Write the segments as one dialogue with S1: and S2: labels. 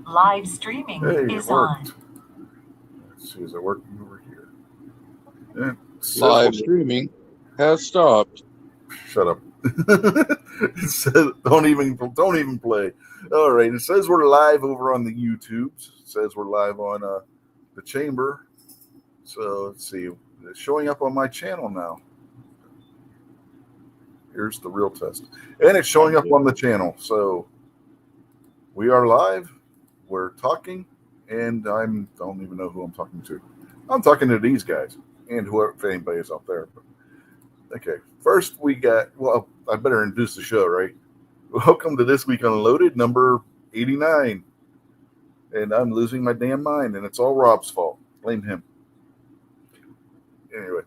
S1: Live streaming is on.
S2: Let's see, is it working over here? Yeah,
S3: Live streaming has stopped.
S2: Shut up. It says don't even play. All right, it says we're live over on the YouTube. It says we're live on the chamber. So let's see, it's showing up on my channel now. Here's the real test, and it's showing up on the channel. So we are live. We're talking, and I don't even know who I'm talking to. I'm talking to these guys, and whoever, if anybody is out there. But, okay, first we got. Well, I better introduce the show, right? Welcome to This Week Unloaded, number 89. And I'm losing my damn mind, and it's all Rob's fault. Blame him. Anyway,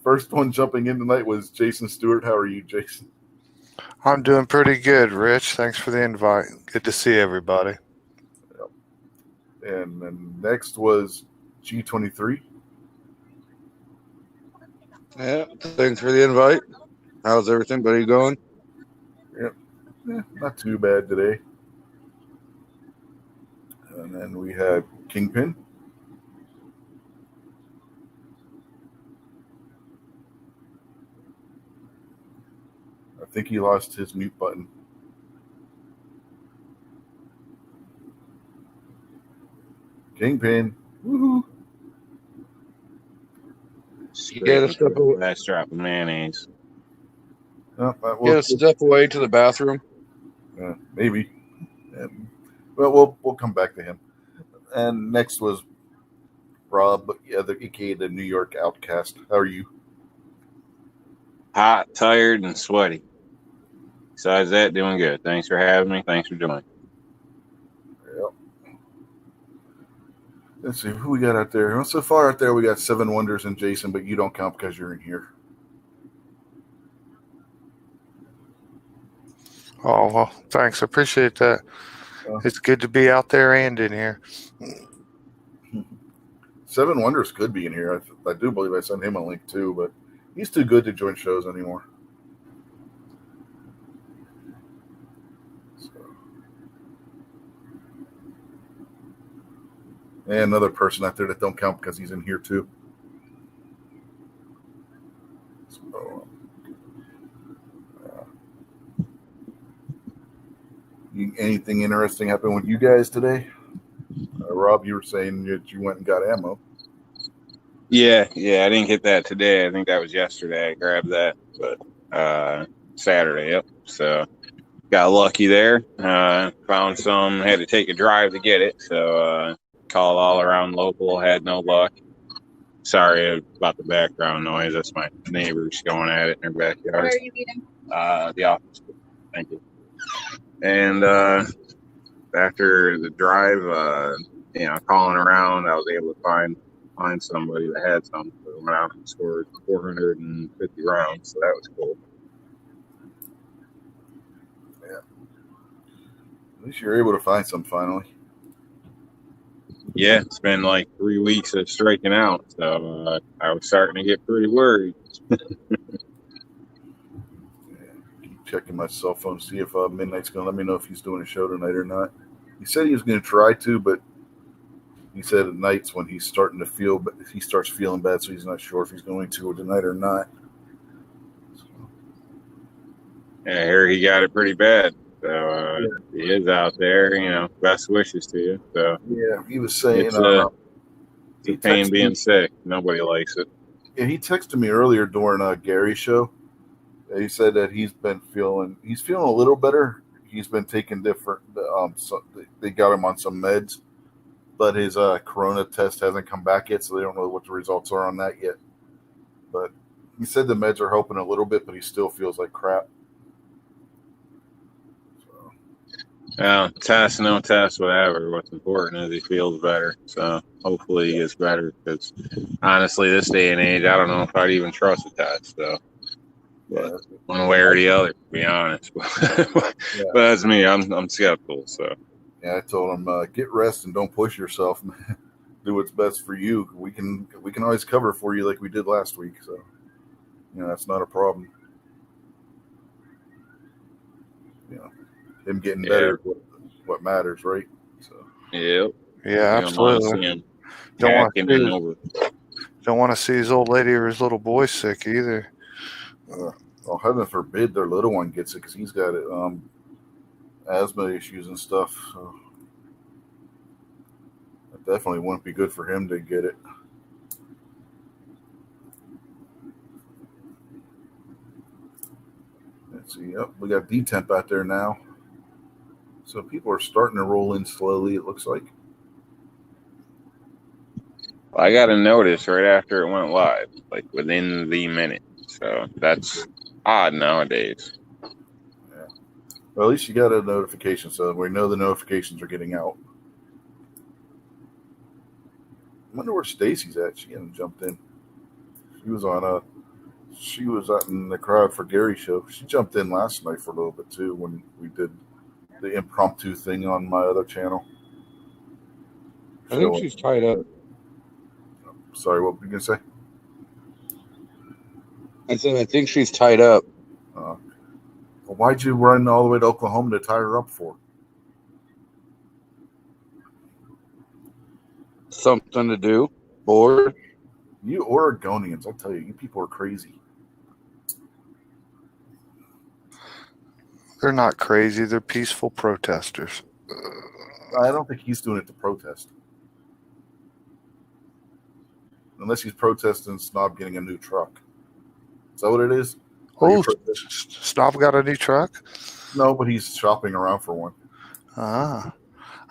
S2: first one jumping in tonight was Jason Stewart. How are you, Jason?
S4: I'm doing pretty good, Rich. Thanks for the invite. Good to see everybody.
S2: Yep. And then next was G23.
S3: Yeah, thanks for the invite. How's everybody going?
S2: Yep. Yeah, not too bad today. And then we had Kingpin. I think he lost his mute button. Kingpin. Woohoo.
S3: You gotta step away.
S5: Last drop of mayonnaise.
S3: You gotta step away to the bathroom.
S2: Maybe. Well, we'll come back to him. And next was Rob, aka the New York Outcast. How are you?
S5: Hot, tired, and sweaty. Besides that, doing good. Thanks for having me. Thanks for joining.
S2: Yep. Let's see who we got out there. Well, so far out there, we got Seven Wonders and Jason, but you don't count because you're in here.
S4: Oh, well, thanks. I appreciate that. It's good to be out there and in here.
S2: Seven Wonders could be in here. I do believe I sent him a link too, but he's too good to join shows anymore. And another person out there that don't count because he's in here too. So, anything interesting happen with you guys today? Rob, you were saying that you went and got ammo.
S5: Yeah, I didn't get that today. I think that was yesterday. I grabbed that, but Saturday, yep. So got lucky there. Found some. Had to take a drive to get it. So called all around local. Had no luck. Sorry about the background noise. That's my neighbors going at it in their backyard.
S6: Where are you eating?
S5: The office. Thank you. And after the drive, calling around, I was able to find somebody that had some. So I went out and scored 450 rounds, so that was cool.
S2: Yeah. At least you're able to find some finally.
S5: Yeah, it's been like 3 weeks of striking out, so I was starting to get pretty worried.
S2: Keep checking my cell phone to see if Midnight's going to let me know if he's doing a show tonight or not. He said he was going to try to, but he said at nights when he's starting to feel, he starts feeling bad, so he's not sure if he's going to tonight or not.
S5: Yeah, I hear he got it pretty bad. So he is out there, best wishes to you. So
S2: yeah, he was saying
S5: it's a pain being sick. Nobody likes it.
S2: Yeah, he texted me earlier during Gary's show. He said that he's feeling a little better. He's been taking different. They got him on some meds, but his corona test hasn't come back yet, so they don't know what the results are on that yet. But he said the meds are helping a little bit, but he still feels like crap.
S5: Test, no test, whatever. What's important is he feels better. So hopefully he gets better, because honestly, this day and age, I don't know if I'd even trust a test. So one way or the other, to be honest. But that's me. I'm skeptical. So
S2: yeah, I told him get rest and don't push yourself. Do what's best for you. We can always cover for you like we did last week. So that's not a problem. Him getting better, what matters, right? So
S5: Yep.
S4: Yeah,
S5: You don't want to
S4: absolutely.
S5: see him
S4: Don't want
S5: hacking
S4: to
S5: in
S4: see
S5: over.
S4: don't want to see his old lady or his little boy sick either.
S2: well, heaven forbid their little one gets it because he's got asthma issues and stuff. So it definitely wouldn't be good for him to get it. Let's see. Yep, we got D-Temp out there now. So people are starting to roll in slowly, it looks like.
S5: I got a notice right after it went live, like within the minute. So that's odd nowadays.
S2: Yeah. Well, at least you got a notification, so we know the notifications are getting out. I wonder where Stacy's at. She hasn't jumped in. She was out in the crowd for Gary's show. She jumped in last night for a little bit too when we did the impromptu thing on my other channel.
S3: I think she's tied up.
S2: Sorry, what were you gonna say?
S3: I said I think she's tied up.
S2: Well, why'd you run all the way to Oklahoma to tie her up for?
S3: Something to do. Bored.
S2: You Oregonians, I'll tell you, you people are crazy.
S4: They're not crazy. They're peaceful protesters.
S2: I don't think he's doing it to protest. Unless he's protesting Snob getting a new truck. Is that what it is?
S4: Oh, Snob got a new truck?
S2: No, but he's shopping around for one.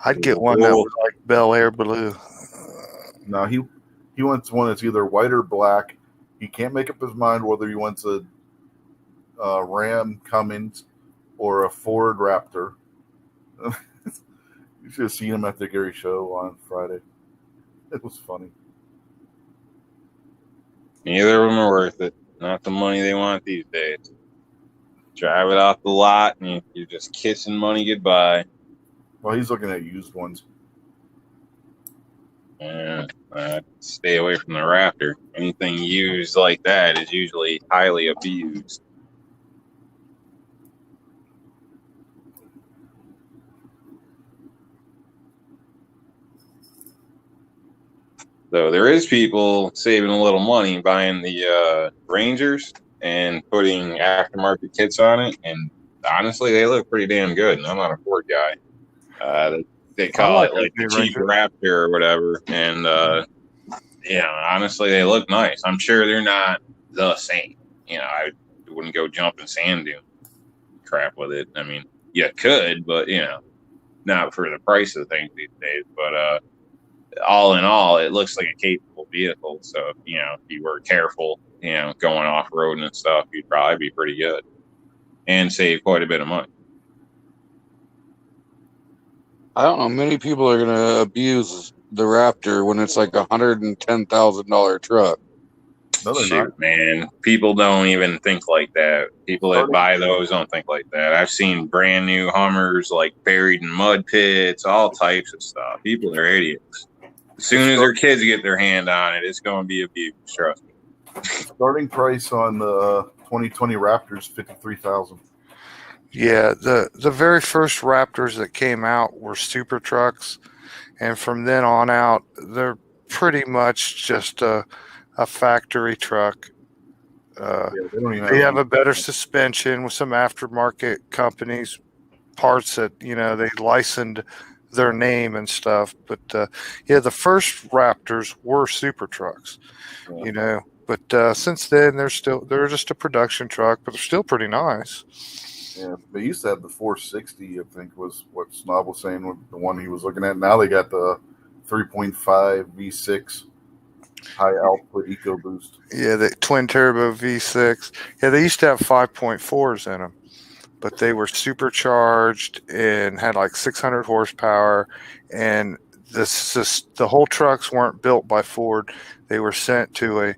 S4: I'd get one that was like Bel Air blue.
S2: No, he wants one that's either white or black. He can't make up his mind whether he wants a Ram Cummins or a Ford Raptor. You should have seen him at the Gary show on Friday. It was funny.
S5: Neither of them are worth it. Not the money they want these days. Drive it off the lot and you're just kissing money goodbye.
S2: Well, he's looking at used ones.
S5: Yeah, stay away from the Raptor. Anything used like that is usually highly abused. So there is people saving a little money buying the Rangers and putting aftermarket kits on it, and honestly, they look pretty damn good. And I'm not a Ford guy. They call it like the cheap Raptor or whatever, and honestly, they look nice. I'm sure they're not the same. I wouldn't go jumping sand dune crap with it. I mean, you could, but not for the price of things these days. But all in all, it looks like a capable vehicle. So, if you were careful, going off road and stuff, you'd probably be pretty good and save quite a bit of money.
S3: I don't know. Many people are going to abuse the Raptor when it's like $110,000 truck.
S2: No, they're
S5: Shoot, man. People don't even think like that. People that buy those don't think like that. I've seen brand new Hummers like buried in mud pits, all types of stuff. People are idiots. As soon as their kids get their hand on it, it's going to be abused. Trust me.
S2: Starting price on the 2020 Raptors, $53,000.
S4: Yeah, the very first Raptors that came out were super trucks, and from then on out, they're pretty much just a factory truck. They have a better suspension with some aftermarket companies, parts that they licensed their name and stuff. But the first Raptors were super trucks, But since then, they're just a production truck, but they're still pretty nice.
S2: Yeah, they used to have the 460, I think, was what Snob was saying, the one he was looking at. Now they got the 3.5 V6 high output EcoBoost.
S4: Yeah, the twin turbo V6. Yeah, they used to have 5.4s in them, but they were supercharged and had like 600 horsepower. And the whole trucks weren't built by Ford. They were sent to a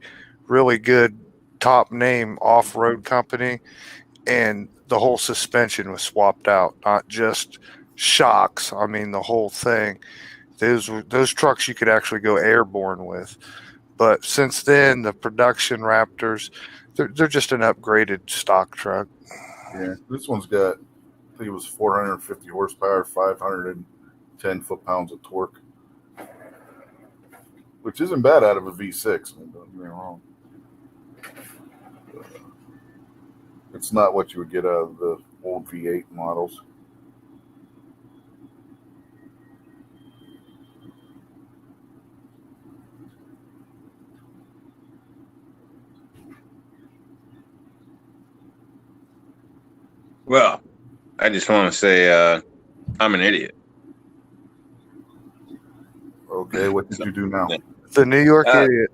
S4: really good top name off-road company, and the whole suspension was swapped out, not just shocks. I mean, the whole thing. Those trucks you could actually go airborne with. But since then, the production Raptors, they're just an upgraded stock truck.
S2: Yeah, this one's got, I think it was 450 horsepower, 510 foot-pounds of torque, which isn't bad out of a V6. Don't get me wrong. It's not what you would get out of the old V8 models.
S5: Well, I just want to say I'm an idiot.
S2: Okay, what did you do now?
S4: The New York idiot.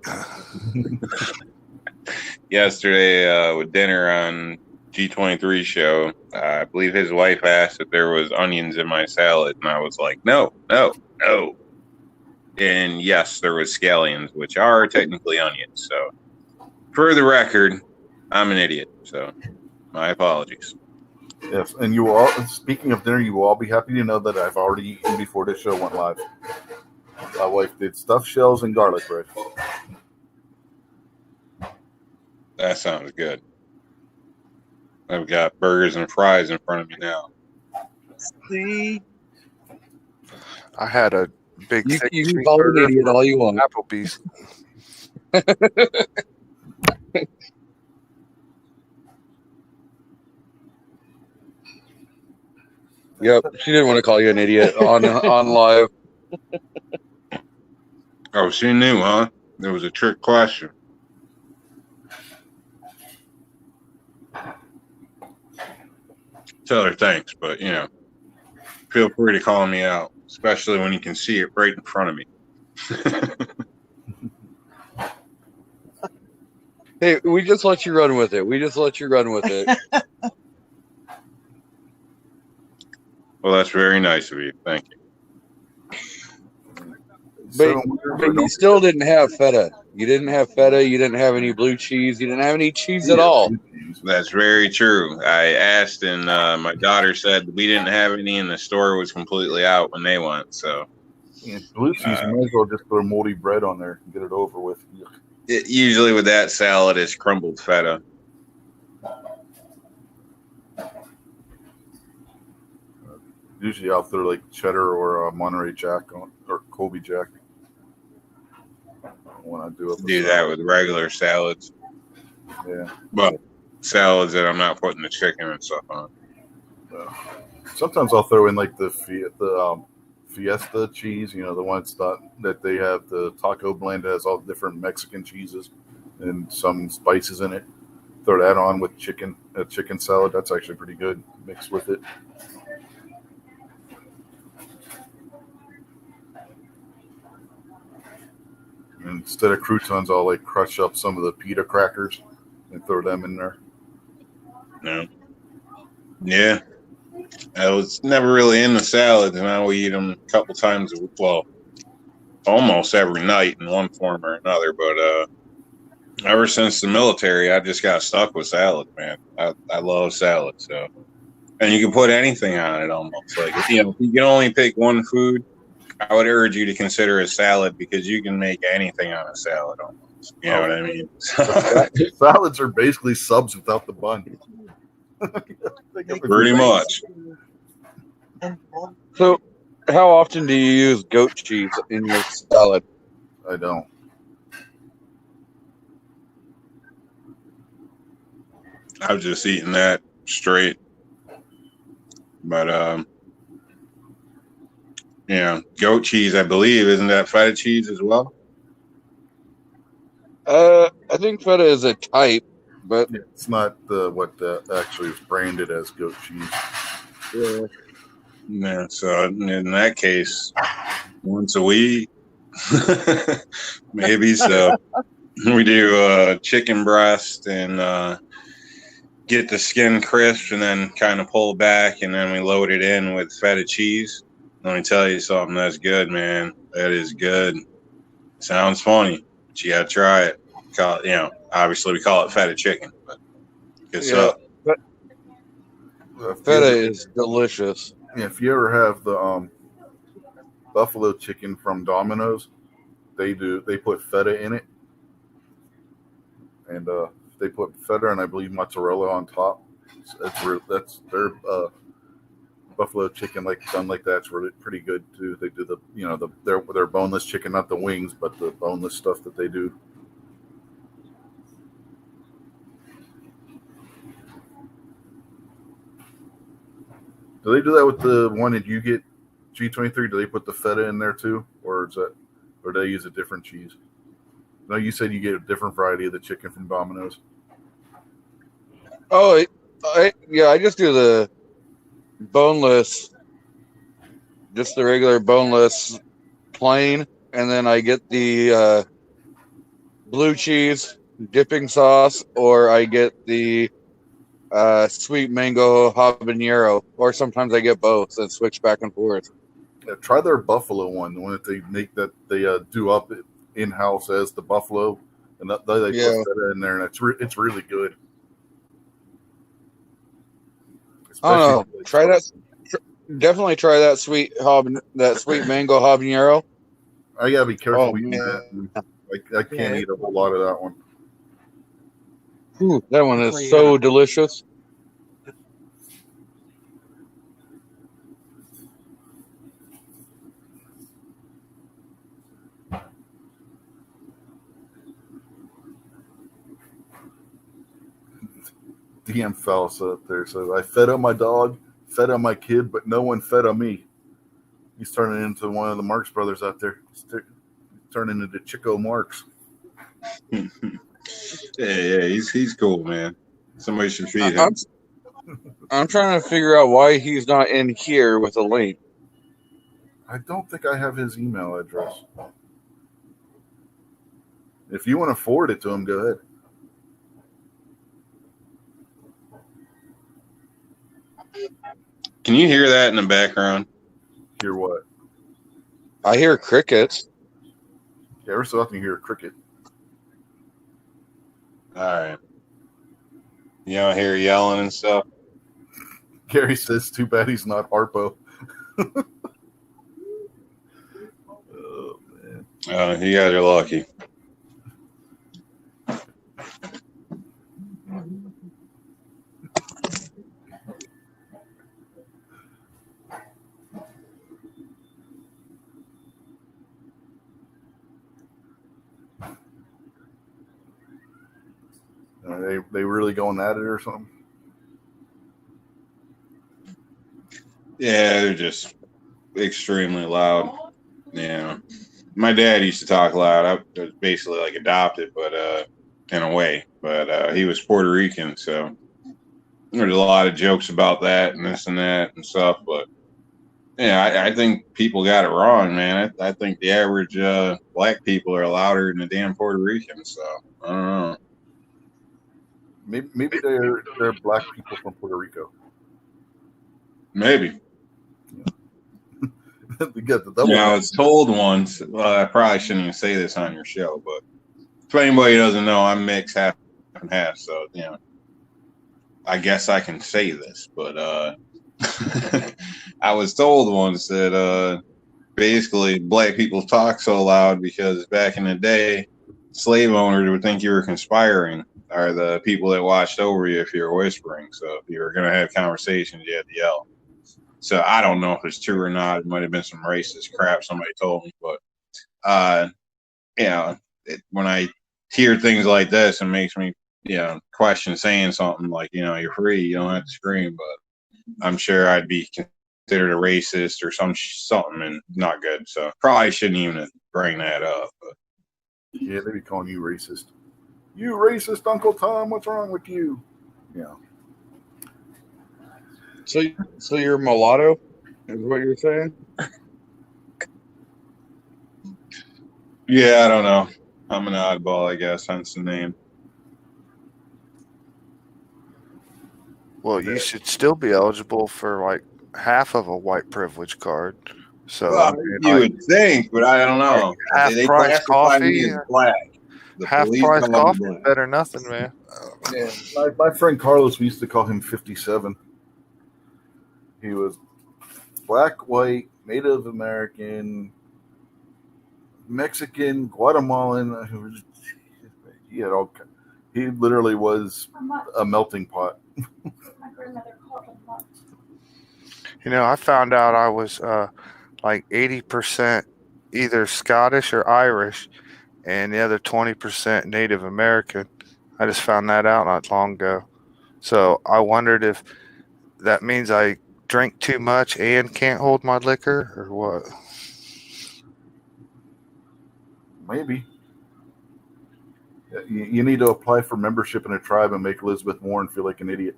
S5: Yesterday with dinner on G23 show, I believe his wife asked if there was onions in my salad, and I was like, no. And yes, there was scallions, which are technically onions. So, for the record, I'm an idiot. So, my apologies.
S2: Yes, and you all. Speaking of dinner, you will all be happy to know that I've already eaten before this show went live. My wife did stuffed shells and garlic bread.
S5: That sounds good. I've got burgers and fries in front of me now. See?
S4: I had a big
S3: You
S4: thick
S3: can call it an idiot all you want.
S4: Applebee's.
S3: Yep, she didn't want to call you an idiot on live.
S5: Oh, she knew, huh? There was a trick question. Tell her thanks, but, feel free to call me out, especially when you can see it right in front of me.
S3: Hey, we just let you run with it.
S5: Well, that's very nice of you. Thank you.
S3: But you still didn't have feta. You didn't have feta. You didn't have any blue cheese. You didn't have any cheese at all.
S5: That's very true. I asked, and my daughter said we didn't have any, and the store was completely out when they went. So,
S2: blue cheese, you might as well just throw moldy bread on there and get it over with.
S5: Usually with that salad, it's crumbled feta.
S2: Usually I'll throw like cheddar or Monterey Jack on, or Colby Jack when I do it.
S5: Do that with regular salads.
S2: Yeah.
S5: Well, salads that I'm not putting the chicken and stuff on.
S2: Sometimes I'll throw in like the Fiesta cheese, the ones that they have, the taco blend that has all different Mexican cheeses and some spices in it. Throw that on with chicken salad. That's actually pretty good mixed with it. And instead of croutons, I'll like crush up some of the pita crackers and throw them in there.
S5: Yeah. I was never really into salads, and now we eat them a couple times a week. Well, almost every night in one form or another. But ever since the military, I just got stuck with salad, man. I love salad. So, and you can put anything on it almost. Like, if you can only pick one food, I would urge you to consider a salad, because you can make anything on a salad almost. You know what I mean?
S2: Salads are basically subs without the bun.
S5: Pretty much.
S3: So, how often do you use goat cheese in your salad?
S2: I don't.
S5: I was just eating that straight. But goat cheese, I believe, isn't that feta cheese as well?
S3: I think feta is a type, but
S2: it's not what actually is branded as goat cheese.
S5: Yeah. So in that case, once a week, maybe. So we do chicken breast and get the skin crisp, and then kind of pull back, and then we load it in with feta cheese. Let me tell you something, that's good, man. That is good. Sounds funny, but you gotta try it. Obviously we call it feta chicken, but good stuff.
S3: Feta is delicious.
S2: Yeah, if you ever have the buffalo chicken from Dominos, they put feta in it, and they put feta and I believe mozzarella on top. That's their buffalo chicken like done like that's really pretty good too. They do their boneless chicken, not the wings, but the boneless stuff that they do. Do they do that with the one that you get, G23? Do they put the feta in there too, or do they use a different cheese? No, you said you get a different variety of the chicken from Domino's.
S3: Oh, I just do the boneless, just the regular boneless plain, and then I get the blue cheese dipping sauce, or I get the sweet mango habanero, or sometimes I get both and switch back and forth.
S2: Yeah, try their buffalo one, the one that they make that they do up in house as the buffalo, and they put feta in there, and it's really good.
S3: I don't know. Try that. Definitely try that sweet mango habanero.
S2: I gotta be careful eating
S3: man.
S2: that. I can't eat a whole lot of that one.
S3: Ooh, that one is so delicious.
S2: DM Fellas up there says, I fed up my dog, fed up my kid, but no one fed up me. He's turning into one of the Marx brothers out there. He's turning into Chico Marx.
S5: Yeah, he's cool, man. Somebody should feed him.
S3: I'm trying to figure out why he's not in here with a link.
S2: I don't think I have his email address. If you want to forward it to him, go ahead.
S5: Can you hear that in the background?
S2: Hear what?
S3: I hear crickets.
S2: Yeah, every so often you hear a cricket.
S5: All right. You don't hear yelling and stuff?
S2: Gary says, too bad he's not Harpo. Oh, man.
S5: You guys are lucky.
S2: They really going at it or something?
S5: Yeah, they're just extremely loud. Yeah. My dad used to talk loud. I was basically like adopted, but in a way. But he was Puerto Rican, so there's a lot of jokes about that and this and that and stuff. But yeah, I think people got it wrong, man. I think the average black people are louder than the damn Puerto Ricans. So I don't know.
S2: Maybe they're black people from Puerto Rico.
S5: Maybe.
S2: They get the double.
S5: I was told once. Well, I probably shouldn't even say this on your show, but if anybody doesn't know, I'm mixed half and half. So I guess I can say this, but I was told once that basically black people talk so loud because back in the day, slave owners would think you were conspiring, or the people that watched over you if you were whispering. So if you were going to have conversations, you had to yell. So I don't know if it's true or not. It might have been some racist crap somebody told me, but when I hear things like this, it makes me question saying something like, you're free, you don't have to scream. But I'm sure I'd be considered a racist or something and not good. So probably shouldn't even bring that up. But.
S2: Yeah, they'd be calling you racist. You racist, Uncle Tom, what's wrong with you? Yeah.
S3: So you're mulatto, is what you're saying?
S5: Yeah, I don't know. I'm an oddball, I guess, hence the name.
S4: Well, you should still be eligible for like half of a white privilege card. So
S5: well, you would think, but I don't know.
S4: Half
S5: they
S4: price
S5: classify
S4: coffee,
S5: me as black.
S4: half price coffee, better than nothing, man.
S2: Yeah, my friend Carlos, we used to call him 57. He was black, white, Native American, Mexican, Guatemalan. He had all. He literally was a melting pot.
S4: Yeah, I found out I was like 80% either Scottish or Irish, and the other 20% Native American. I just found that out not long ago. So I wondered if that means I drink too much and can't hold my liquor, or what.
S2: Maybe. You need to apply for membership in a tribe and make Elizabeth Warren feel like an idiot.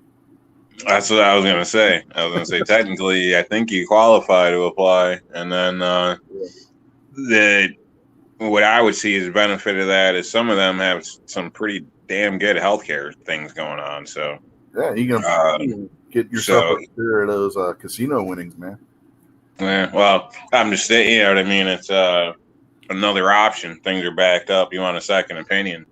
S5: That's what I was gonna say. Technically, I think you qualify to apply, and then what I would see as a benefit of that is some of them have some pretty damn good healthcare things going on. So
S2: Yeah, you can get yourself a share of those casino winnings, man.
S5: Yeah, well, I'm just saying, you know what I mean? It's another option. Things are backed up. You want a second opinion.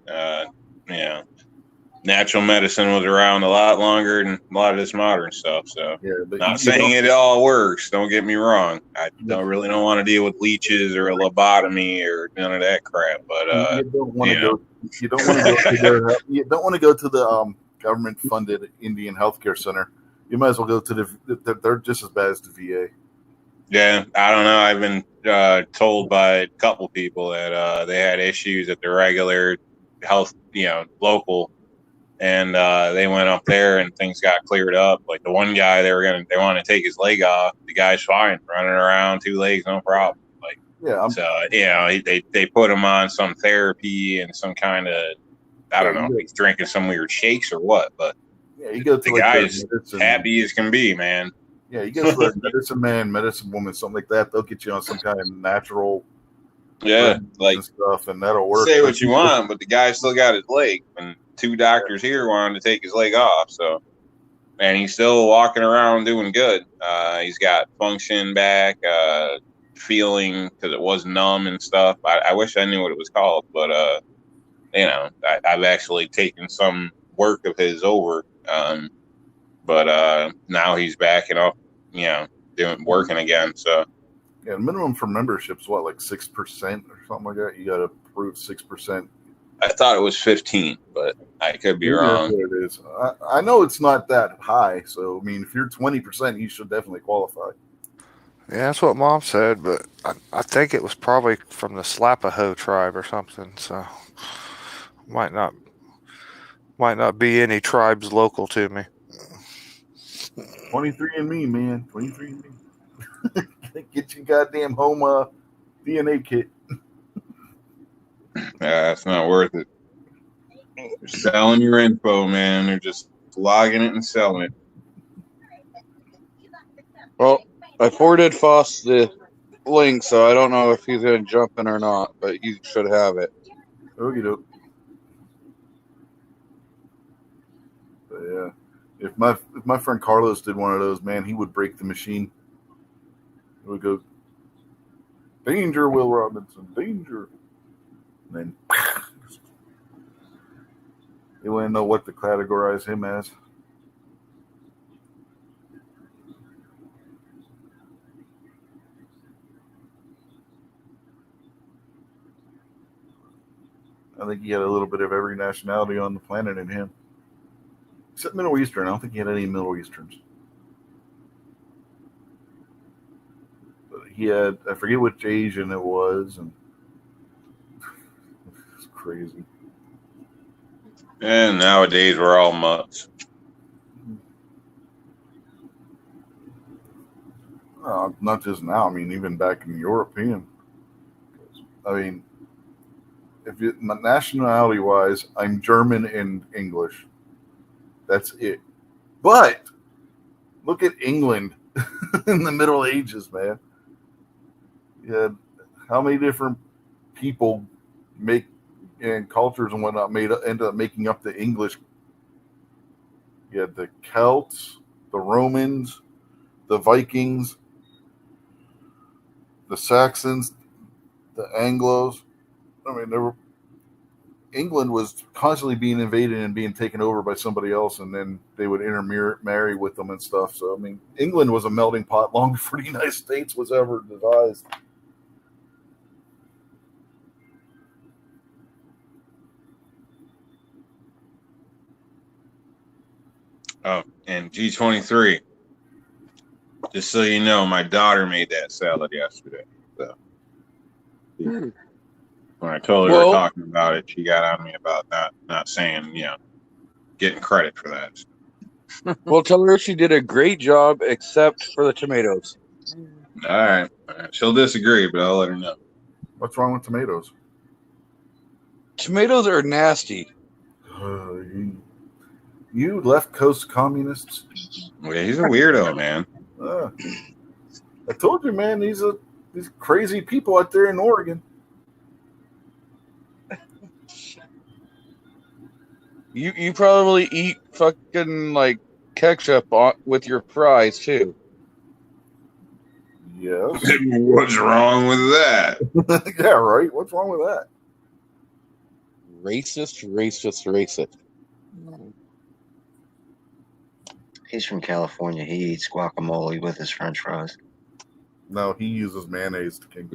S5: Natural medicine was around a lot longer than a lot of this modern stuff. So,
S2: but
S5: not saying it all works. Don't get me wrong. I don't want to deal with leeches or a lobotomy or none of that crap. But
S2: you don't want to go. You don't want to go to their. You don't want to go to the government-funded Indian healthcare center. You might as well go to they're just as bad as the VA.
S5: Yeah, I don't know. I've been told by a couple people that they had issues at the regular health, local, and they went up there and things got cleared up. Like the one guy, they wanted to take his leg off. The guy's fine, running around, 2 legs, no problem. They put him on some therapy and some kind of, I don't know, he's drinking some weird shakes or what, but
S2: you go to
S5: the guy's happy as can be, man.
S2: Yeah, you go to a medicine man, medicine woman, something like that. They'll get you on some kind of natural,
S5: like
S2: stuff, and that'll work.
S5: Say what you want, but the guy still got his leg, and 2 doctors here wanted to take his leg off. So, and he's still walking around doing good. He's got function back, feeling because it was numb and stuff. I wish I knew what it was called, but I've actually taken some work of his over. But now he's backing up, working again. So
S2: yeah, minimum for membership's what, like 6% or something like that. You got to prove 6%.
S5: I thought it was 15, but I could be wrong.
S2: It is. I know it's not that high. So I mean, if you're 20%, you should definitely qualify.
S4: Yeah, that's what Mom said, but I think it was probably from the Slapaho tribe or something. So might not be any tribes local to me.
S2: 23andMe, man. 23andMe. Get your goddamn home DNA kit.
S5: It's not worth it. They're selling your info, man. They're just logging it and selling it.
S3: Well, I forwarded Foss the link, so I don't know if he's going to jump in or not, but he should have it.
S2: Okie doke. But yeah. If my friend Carlos did one of those, man, he would break the machine. It would go, danger, Will Robinson, danger. And then you wouldn't know what to categorize him as. I think he had a little bit of every nationality on the planet in him. Except Middle Eastern. I don't think he had any Middle Easterns. But he had, I forget which Asian it was, and it's crazy.
S5: And nowadays we're all mutts.
S2: Not just now. I mean, even back in European. I mean, nationality-wise, I'm German and English. That's it. But look at England in the Middle Ages, man. Yeah, how many different people and cultures and whatnot ended up making up the English? You had the Celts, the Romans, the Vikings, the Saxons, the Anglos. I mean, England was constantly being invaded and being taken over by somebody else, and then they would intermarry with them and stuff. So, I mean, England was a melting pot long before the United States was ever devised.
S5: Oh, and G23. Just so you know, my daughter made that salad yesterday. So when I told her we were talking about it, she got on me about not saying, getting credit for that.
S3: Well, tell her she did a great job, except for the tomatoes.
S5: All right. She'll disagree, but I'll let her know.
S2: What's wrong with tomatoes?
S3: Tomatoes are nasty.
S2: You left coast communists.
S5: Yeah, he's a weirdo, man.
S2: I told you, man. These crazy people out there in Oregon.
S3: You probably eat fucking like ketchup with your fries too.
S2: Yes.
S5: What's wrong with that?
S2: Yeah, right. What's wrong with that?
S3: Racist.
S6: He's from California. He eats guacamole with his French fries.
S2: No, he uses mayonnaise to king.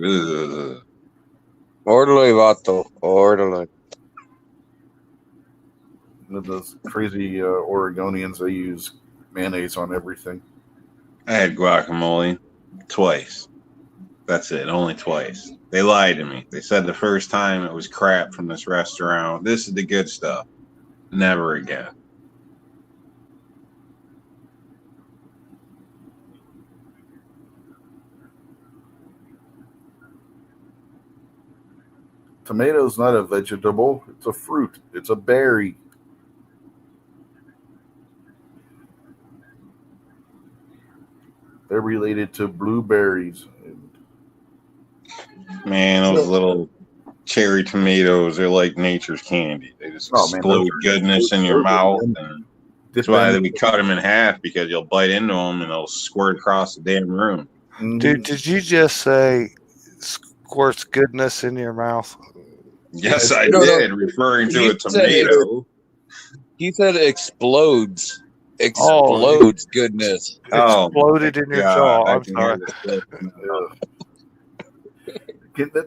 S3: Orderly, vato. Orderly.
S2: Those crazy Oregonians, they use mayonnaise on everything.
S5: I had guacamole twice. That's it, only twice. They lied to me. They said the first time it was crap from this restaurant. This is the good stuff. Never again.
S2: Tomato's not a vegetable. It's a fruit. It's a berry. They're related to blueberries.
S5: Man, those little cherry tomatoes are like nature's candy. They just explode goodness in your mouth. And that's why we cut them in half, because you'll bite into them and they'll squirt across the damn room.
S4: Dude, did you just say squirts goodness in your mouth?
S5: Yes, I did, referring to a tomato.
S3: He said explodes. Explodes goodness.
S4: Exploded in your jaw. I'm sorry.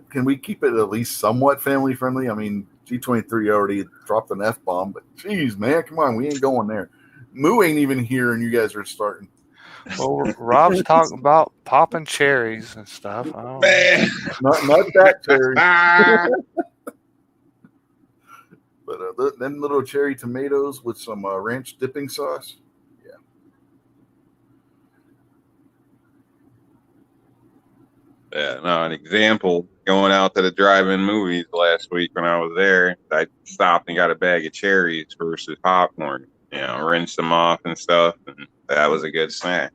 S2: Can we keep it at least somewhat family friendly? I mean, G23 already dropped an F-bomb, but geez, man, come on, we ain't going there. Moo ain't even here, and you guys are starting.
S4: Well, Rob's talking about popping cherries and stuff.
S5: Man.
S2: Not that cherry. But then little cherry tomatoes with some ranch dipping sauce.
S5: Yeah, no, an example, going out to the drive-in movies last week when I was there, I stopped and got a bag of cherries versus popcorn, rinsed them off and stuff, and that was a good snack.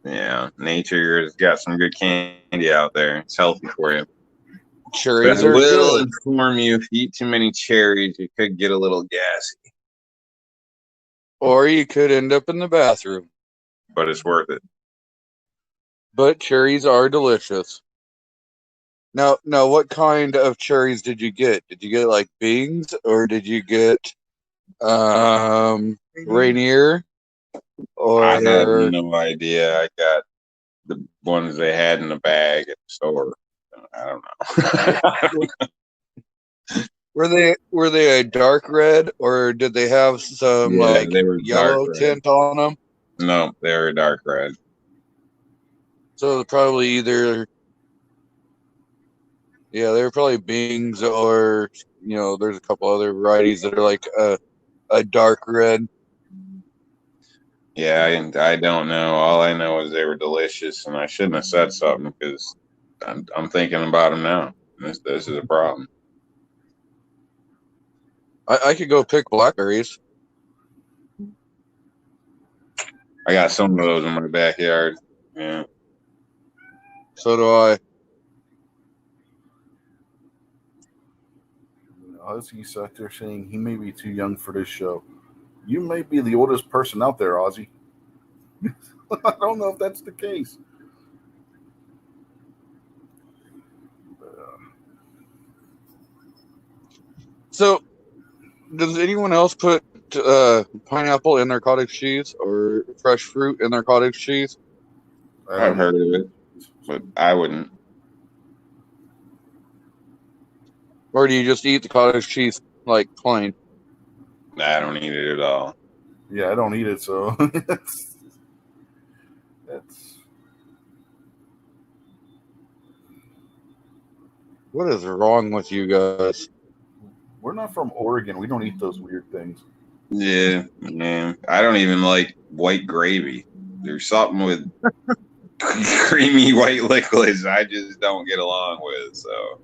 S5: Yeah, nature has got some good candy out there. It's healthy for you.
S3: Cherries
S5: but I will
S3: good.
S5: inform you, if you eat too many cherries, you could get a little gassy.
S3: Or you could end up in the bathroom.
S5: But it's worth it.
S3: But cherries are delicious. Now, what kind of cherries did you get? Did you get like Bings, or did you get Rainier? Or
S5: I have no idea. I got the ones they had in the bag at the store. I don't know.
S3: Were they a dark red, or did they have some
S5: they were
S3: yellow tint on them?
S5: No, they were dark red.
S3: So probably either, they were probably Bings, or there's a couple other varieties that are like a dark red.
S5: Yeah, I don't know. All I know is they were delicious, and I shouldn't have said something because I'm thinking about them now. This is a problem.
S3: I could go pick blackberries.
S5: I got some of those in my backyard. Yeah.
S3: So do I.
S2: Ozzy sat there saying he may be too young for this show. You may be the oldest person out there, Ozzy. I don't know if that's the case.
S3: So, does anyone else put pineapple in their cottage cheese, or fresh fruit in their cottage cheese?
S5: I've heard of it, but I wouldn't.
S3: Or do you just eat the cottage cheese like plain?
S5: I don't eat it at all.
S2: Yeah, I don't eat it, so that's
S3: What is wrong with you guys?
S2: We're not from Oregon. We don't eat those weird things.
S5: Yeah, man. I don't even like white gravy. There's something with creamy white liquids I just don't get along with. So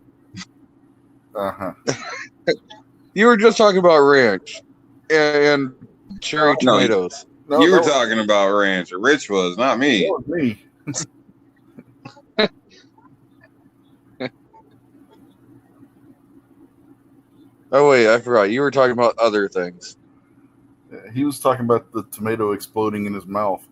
S2: Uh-huh.
S3: You were just talking about ranch and cherry
S5: No,
S3: tomatoes.
S2: No,
S5: you were
S2: that was-
S5: talking about ranch. Rich was, not me.
S2: that was me.
S3: Oh wait, I forgot. You were talking about other things.
S2: He was talking about the tomato exploding in his mouth.